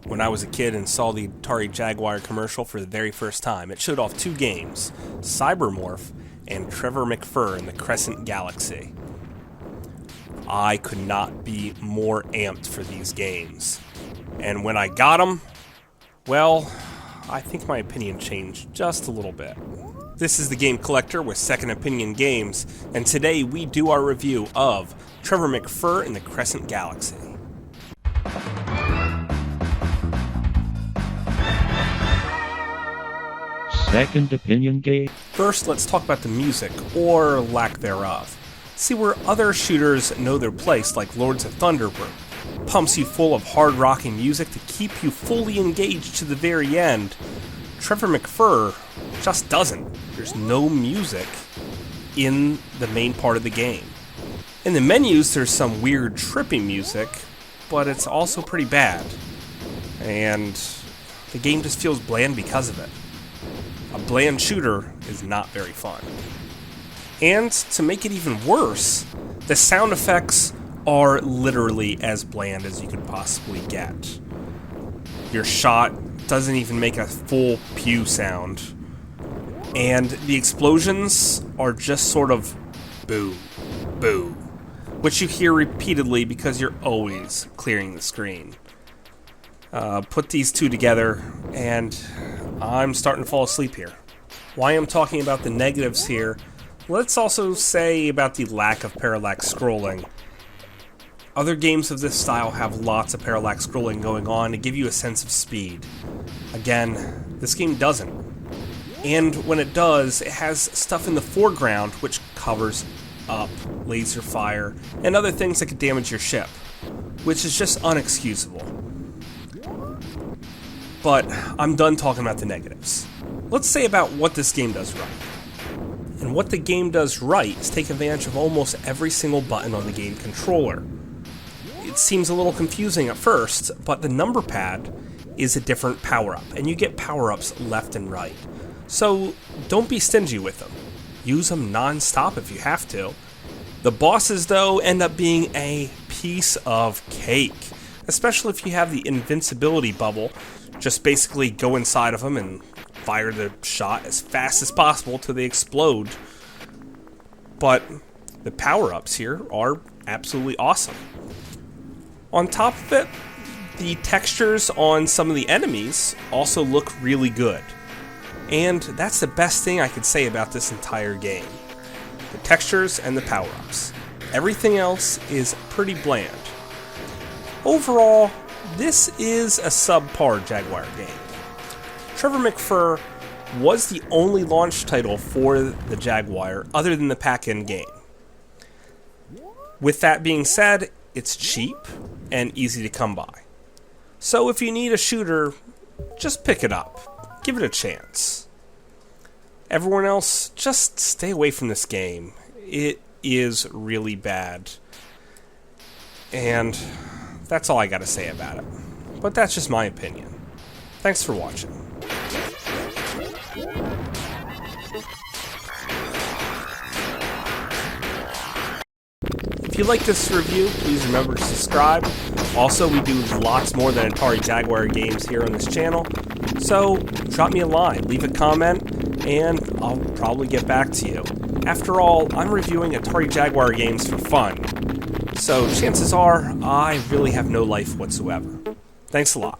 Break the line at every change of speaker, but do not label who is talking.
when I was a kid and saw the Atari Jaguar commercial for the very first time. It showed off two games, Cybermorph and Trevor McFur in the Crescent Galaxy. I could not be more amped for these games. And when I got them, well, I think my opinion changed just a little bit. This is the Game Collector with Second Opinion Games, and today we do our review of Trevor McFur in the Crescent Galaxy.
Second Opinion Game.
First, let's talk about the music, or lack thereof. See where other shooters know their place, like Lords of Thunder, where it pumps you full of hard-rocking music to keep you fully engaged to the very end. Trevor McFur just doesn't. There's no music in the main part of the game. In the menus, there's some weird tripping music, but it's also pretty bad. And the game just feels bland because of it. A bland shooter is not very fun. And to make it even worse, the sound effects are literally as bland as you could possibly get. Your shot doesn't even make a full pew sound. And the explosions are just sort of boo, boo, which you hear repeatedly because you're always clearing the screen. Put these two together, and I'm starting to fall asleep here. Why I'm talking about the negatives here, let's also say about the lack of parallax scrolling. Other games of this style have lots of parallax scrolling going on to give you a sense of speed. Again, this game doesn't. And when it does, it has stuff in the foreground which covers up laser fire and other things that could damage your ship, which is just unexcusable. But I'm done talking about the negatives. Let's say about what this game does right. And what the game does right is take advantage of almost every single button on the game controller. It seems a little confusing at first, but the number pad is a different power-up, and you get power-ups left and right. So don't be stingy with them. Use them non-stop if you have to. The bosses, though, end up being a piece of cake, especially if you have the invincibility bubble. Just basically go inside of them and fire the shot as fast as possible till they explode. But the power-ups here are absolutely awesome. On top of it, the textures on some of the enemies also look really good. And that's the best thing I could say about this entire game. The textures and the power-ups. Everything else is pretty bland. Overall, this is a subpar Jaguar game. Trevor McFur was the only launch title for the Jaguar other than the pack-in game. With that being said, it's cheap and easy to come by. So if you need a shooter, just pick it up. Give it a chance. Everyone else, just stay away from this game. It is really bad. And that's all I gotta say about it. But that's just my opinion. Thanks for watching. If you like this review, please remember to subscribe. Also, we do lots more than Atari Jaguar games here on this channel. So, drop me a line, leave a comment, and I'll probably get back to you. After all, I'm reviewing Atari Jaguar games for fun. So, chances are, I really have no life whatsoever. Thanks a lot.